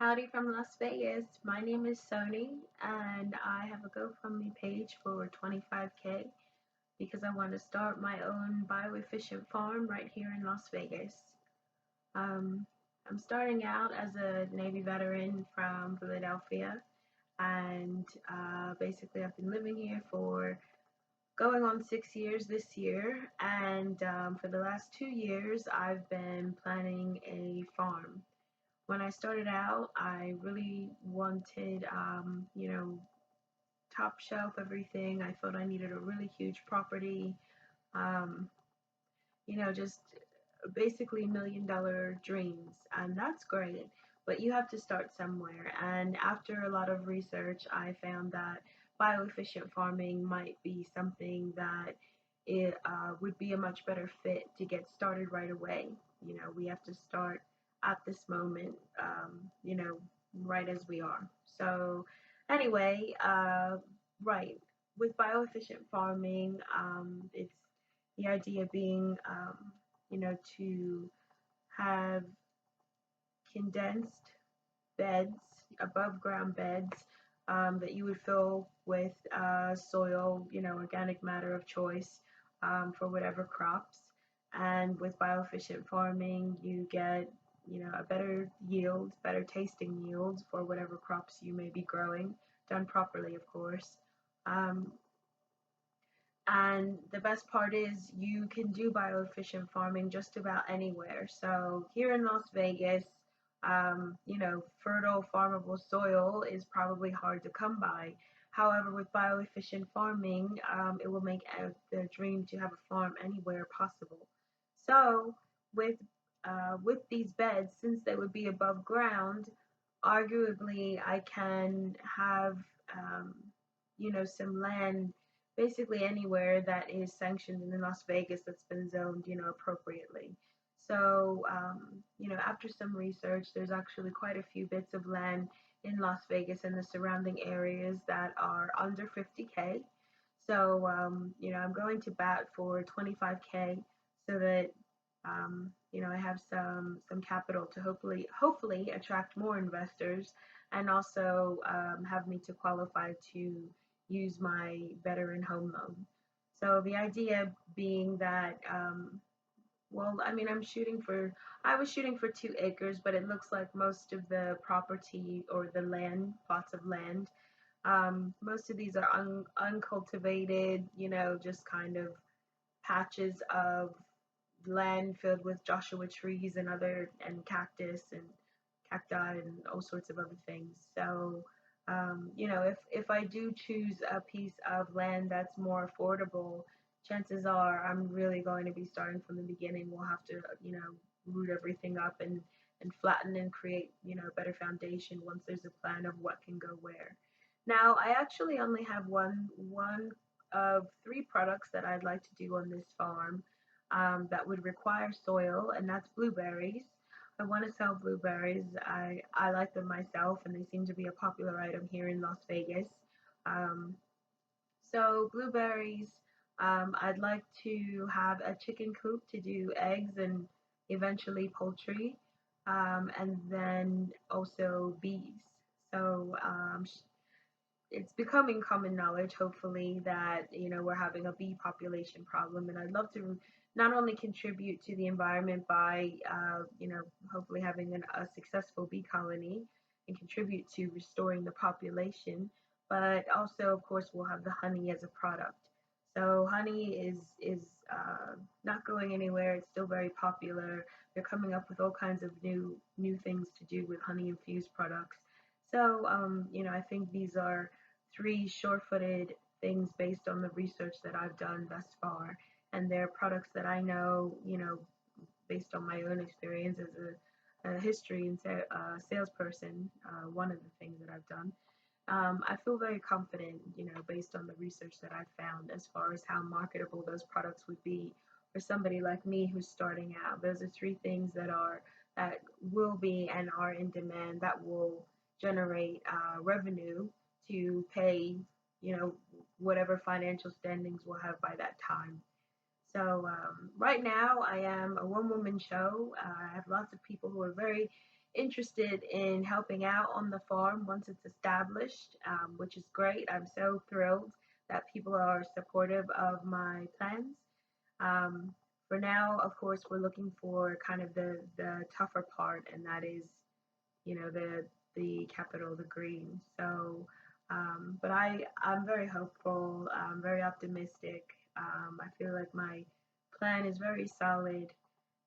Howdy from Las Vegas. My name is Sony, and I have a GoFundMe page for 25K because I want to start my own bioefficient farm right here in Las Vegas. Um, I'm starting out as a Navy veteran from Philadelphia, and basically I've been living here for going on 6 years this year, and for the last 2 years I've been planning a farm. When I started out, I really wanted, top shelf everything. I thought I needed a really huge property, um, just basically $1 million dreams. And that's great, but you have to start somewhere. And after a lot of research, I found that bioefficient farming might be something that it would be a much better fit to get started right away. We have to start at this moment, right as we are. So, anyway, right, with bioefficient farming, it's the idea being, to have condensed beds, above ground beds, that you would fill with soil, organic matter of choice for whatever crops. And with bioefficient farming, you get, a better yield, better tasting yields for whatever crops you may be growing, done properly, of course. Um, and the best part is you can do bioefficient farming just about anywhere. So here in Las Vegas, fertile farmable soil is probably hard to come by. However, with bioefficient farming, it will make the dream to have a farm anywhere possible. So with with these beds, since they would be above ground, arguably I can have some land basically anywhere that is sanctioned in Las Vegas that's been zoned, appropriately. So, after some research, there's actually quite a few bits of land in Las Vegas and the surrounding areas that are under 50K. So, I'm going to bat for 25K so that, I have some capital to hopefully attract more investors and also have me to qualify to use my veteran home loan. So the idea being that, well, I mean, I was shooting for 2 acres, but it looks like most of the property or the land, plots of land, most of these are uncultivated, just kind of patches of land filled with Joshua trees and cactus and cacti and all sorts of other things. So, if I do choose a piece of land that's more affordable, chances are I'm really going to be starting from the beginning. We'll have to, root everything up and flatten and create, a better foundation once there's a plan of what can go where. Now, I actually only have one of three products that I'd like to do on this farm that would require soil, and that's blueberries. I want to sell blueberries. I like them myself, and they seem to be a popular item here in Las Vegas. Um, so blueberries, I'd like to have a chicken coop to do eggs and eventually poultry, and then also bees. So it's becoming common knowledge, hopefully, that we're having a bee population problem, and I'd love to not only contribute to the environment by hopefully having a successful bee colony and contribute to restoring the population, but also, of course, we'll have the honey as a product. So honey is not going anywhere. It's still very popular. They're coming up with all kinds of new things to do with honey infused products. So, I think these are three sure-footed things based on the research that I've done thus far, and they're products that I know, based on my own experience as a history and salesperson. One of the things that I've done. I feel very confident, based on the research that I've found as far as how marketable those products would be for somebody like me who's starting out. Those are three things that will be and are in demand that will generate revenue to pay, whatever financial standings we'll have by that time. So right now I am a one-woman show. I have lots of people who are very interested in helping out on the farm once it's established, which is great. I'm so thrilled that people are supportive of my plans. Um, for now, of course, we're looking for kind of the tougher part, and that is, the capital, the green. So, but I'm very hopeful. I'm very optimistic. I feel like my plan is very solid,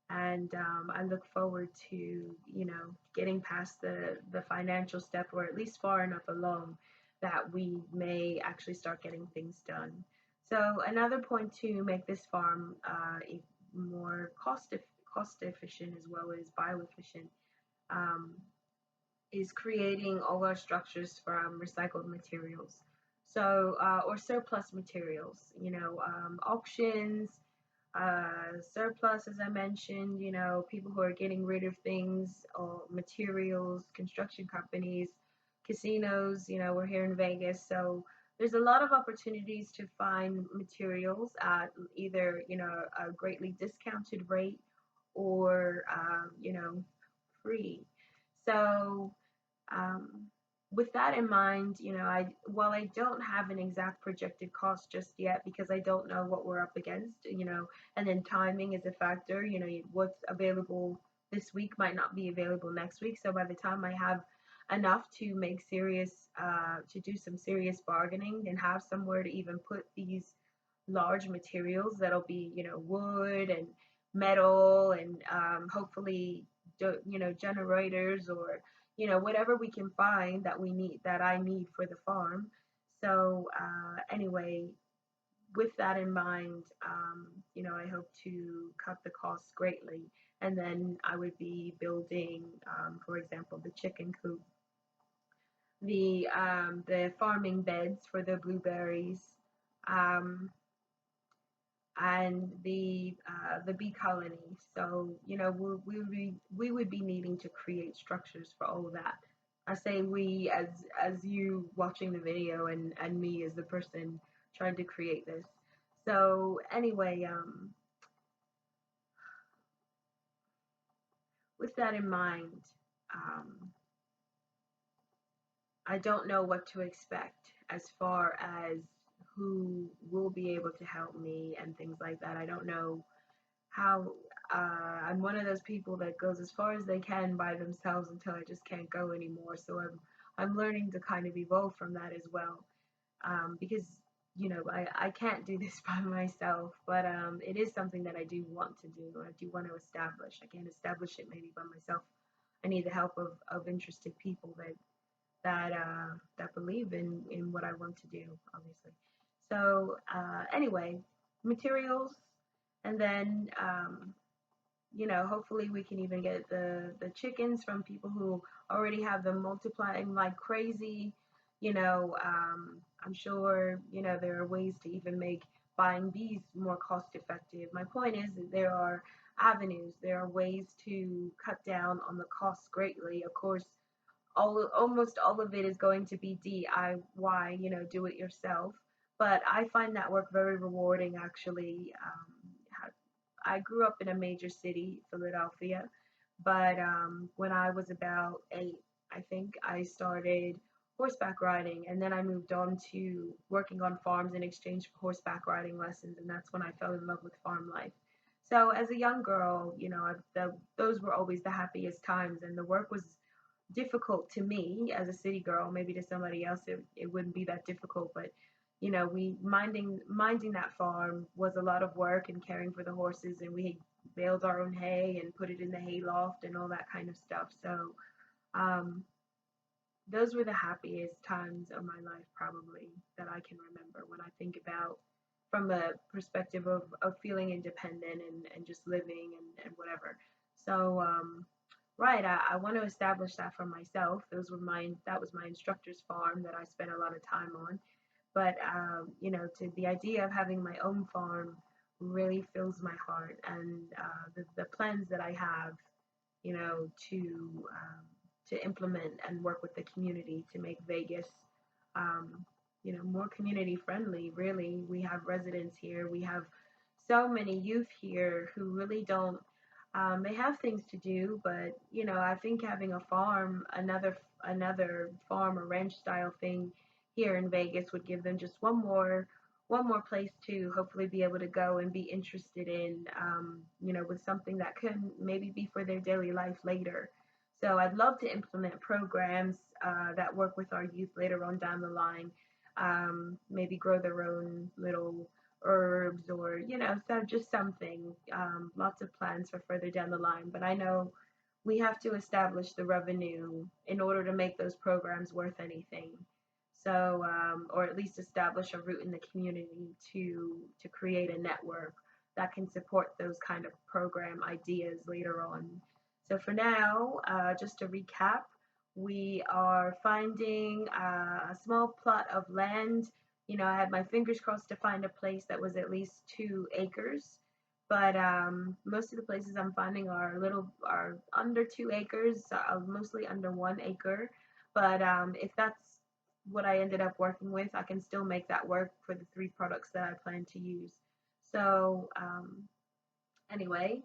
and I look forward to getting past the financial step, or at least far enough along that we may actually start getting things done. So another point to make this farm more cost efficient as well as bioefficient, um, is creating all our structures from recycled materials. So, or surplus materials, auctions, surplus, as I mentioned, people who are getting rid of things or materials, construction companies, casinos, we're here in Vegas. So there's a lot of opportunities to find materials at either, a greatly discounted rate or, free. So, um, with that in mind, while I don't have an exact projected cost just yet because I don't know what we're up against, and then timing is a factor. What's available this week might not be available next week. So by the time I have enough to to do some serious bargaining and have somewhere to even put these large materials that'll be, wood and metal and hopefully, generators or, whatever we can find that I need for the farm. So, anyway, with that in mind, I hope to cut the costs greatly. And then I would be building, for example, the chicken coop, the farming beds for the blueberries, um, and the bee colony. So we would be needing to create structures for all of that. I say we as you watching the video, and me as the person trying to create this. So anyway, with that in mind, um, I don't know what to expect as far as who will be able to help me and things like that. I don't know how. I'm one of those people that goes as far as they can by themselves until I just can't go anymore. So I'm learning to kind of evolve from that as well, because I can't do this by myself, but it is something that I do want to do. I do want to establish. I can't establish it maybe by myself. I need the help of interested people that believe in what I want to do, obviously. So anyway, materials, and then hopefully we can even get the chickens from people who already have them multiplying like crazy. I'm sure there are ways to even make buying bees more cost effective. My point is that there are avenues, there are ways to cut down on the costs greatly. Of course, almost all of it is going to be DIY, do it yourself. But I find that work very rewarding, actually. I grew up in a major city, Philadelphia, but when I was about 8, I think I started horseback riding, and then I moved on to working on farms in exchange for horseback riding lessons, and that's when I fell in love with farm life. So as a young girl, those were always the happiest times, and the work was difficult to me as a city girl. Maybe to somebody else it wouldn't be that difficult, but we minding that farm was a lot of work and caring for the horses, and we baled our own hay and put it in the hay loft and all that kind of stuff. So um, those were the happiest times of my life, probably, that I can remember when I think about from the perspective of feeling independent and just living and whatever. So right, I want to establish that for myself. That was my instructor's farm that I spent a lot of time on. But to the idea of having my own farm really fills my heart, and the plans that I have, you know, to um, to implement and work with the community to make Vegas, um, more community friendly. Really, we have residents here. We have so many youth here who really don't. They have things to do, but I think having a farm, another farm or ranch style thing here in Vegas would give them just one more place to hopefully be able to go and be interested in, with something that can maybe be for their daily life later. So I'd love to implement programs that work with our youth later on down the line. Maybe grow their own little herbs or so just something, lots of plans for further down the line, but I know we have to establish the revenue in order to make those programs worth anything. So or at least establish a route in the community to create a network that can support those kind of program ideas later on. So for now, just to recap, we are finding a small plot of land. I had my fingers crossed to find a place that was at least 2 acres, but most of the places I'm finding are under 2 acres, mostly under 1 acre. But if that's what I ended up working with, I can still make that work for the 3 products that I plan to use. So anyway,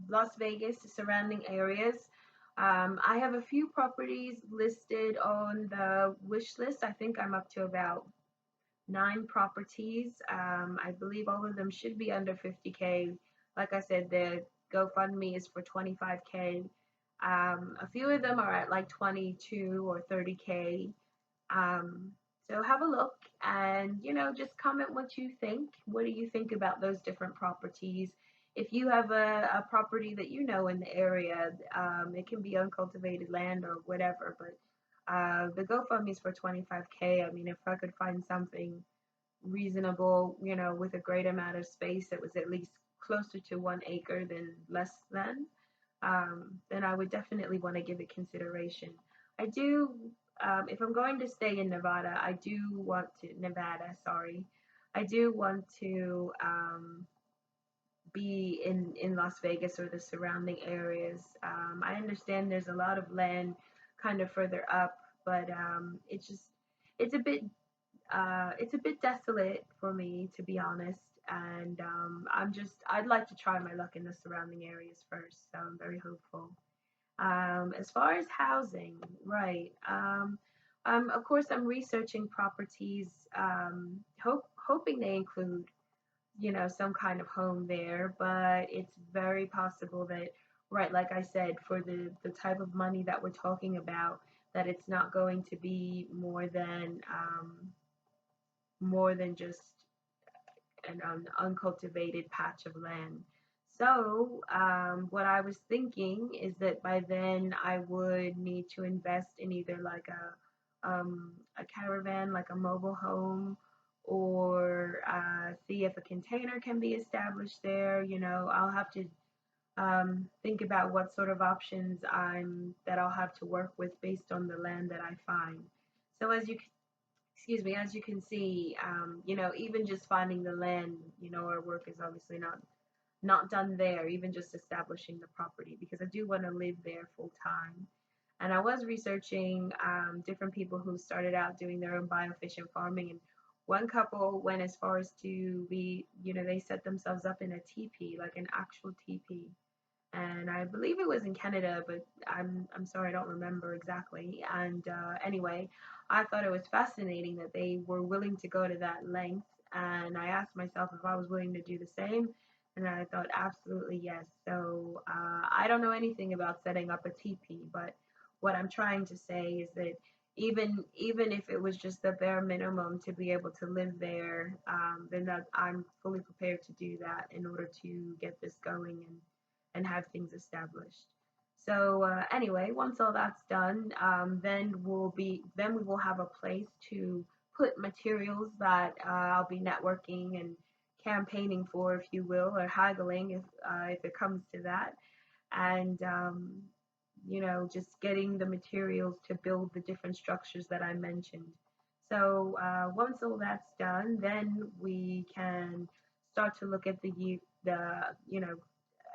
Las Vegas, the surrounding areas. I have a few properties listed on the wish list. I think I'm up to about 9 properties. I believe all of them should be under 50K. Like I said, the GoFundMe is for 25K. A few of them are at like 22 or 30K. Um, so have a look and just comment what you think. What do you think about those different properties? If you have a property that in the area, it can be uncultivated land or whatever, but the GoFundMe is for 25K. I mean, if I could find something reasonable, with a great amount of space that was at least closer to 1 acre than less than, then I would definitely want to give it consideration. I do, if I'm going to stay in Nevada, sorry, I do want to be in Las Vegas or the surrounding areas. I understand there's a lot of land kind of further up, but it's a bit desolate for me, to be honest. And I'd like to try my luck in the surrounding areas first, so I'm very hopeful. As far as housing, right? Of course, I'm researching properties, hoping they include, some kind of home there, but it's very possible that, right, like I said, for the type of money that we're talking about, that it's not going to be more than just an uncultivated patch of land. So, what I was thinking is that by then I would need to invest in either like a caravan, like a mobile home, or see if a container can be established there. I'll have to think about what sort of options I'll have to work with based on the land that I find. So as you can see, even just finding the land, our work is obviously not done there, even just establishing the property, because I do want to live there full time. And I was researching different people who started out doing their own bioefficient farming, and one couple went as far as to they set themselves up in a teepee, like an actual teepee, and I believe it was in Canada, but I'm sorry, I don't remember exactly. And anyway, I thought it was fascinating that they were willing to go to that length, and I asked myself if I was willing to do the same, and I thought absolutely yes. So I don't know anything about setting up a teepee, but what I'm trying to say is that even if it was just the bare minimum to be able to live there, then that I'm fully prepared to do that in order to get this going and have things established. So anyway, once all that's done, then we will have a place to put materials that I'll be networking and campaigning for, if you will, or haggling if it comes to that, and just getting the materials to build the different structures that I mentioned. So once all that's done, then we can start to look at the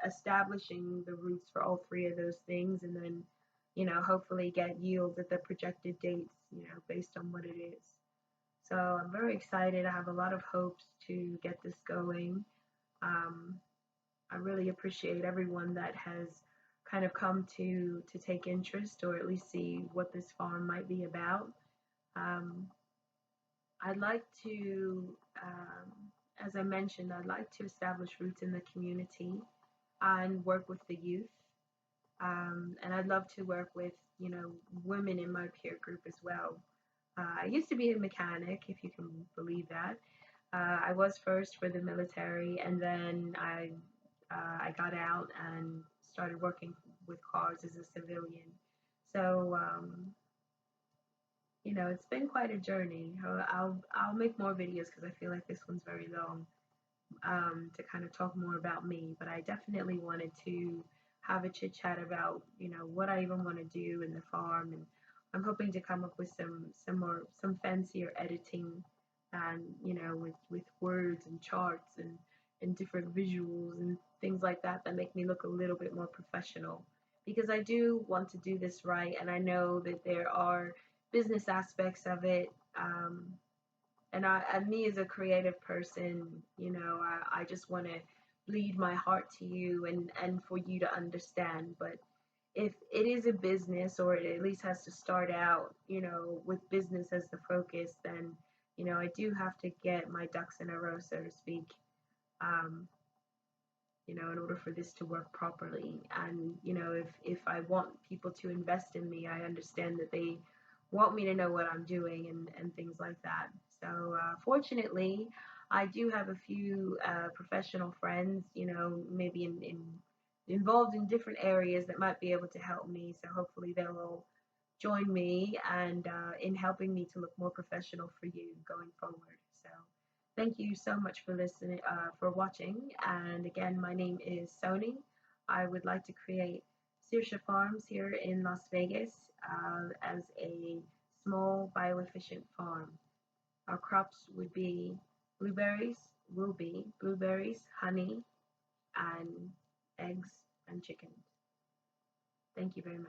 establishing the routes for all 3 of those things, and then hopefully get yields at the projected dates, based on what it is. So I'm very excited. I have a lot of hopes to get this going. um, I really appreciate everyone that has kind of come to take interest or at least see what this farm might be about. Um, I'd like to, as I mentioned, I'd like to establish roots in the community and work with the youth. And I'd love to work with, women in my peer group as well. I used to be a mechanic, if you can believe that. I was first for the military, and then I got out and started working with cars as a civilian. So it's been quite a journey. I'll make more videos because I feel like this one's very long, to kind of talk more about me. But I definitely wanted to have a chit chat about what I even want to do in the farm, and I'm hoping to come up with some fancier editing, and with words and charts and different visuals and things like that that make me look a little bit more professional, because I do want to do this right, and I know that there are business aspects of it. And me as a creative person, I just want to bleed my heart to you and for you to understand. But if it is a business, or it at least has to start out, with business as the focus, then, I do have to get my ducks in a row, so to speak. Um, in order for this to work properly. And, if I want people to invest in me, I understand that they want me to know what I'm doing and things like that. So, fortunately, I do have a few professional friends, maybe involved in different areas that might be able to help me. So, hopefully, they'll all join me and in helping me to look more professional for you going forward. So, thank you so much for listening, for watching. And again, my name is Sony. I would like to create Saoirse Farms here in Las Vegas as a small bioefficient farm. Our crops would be blueberries, will be blueberries, honey, and eggs and chicken. Thank you very much.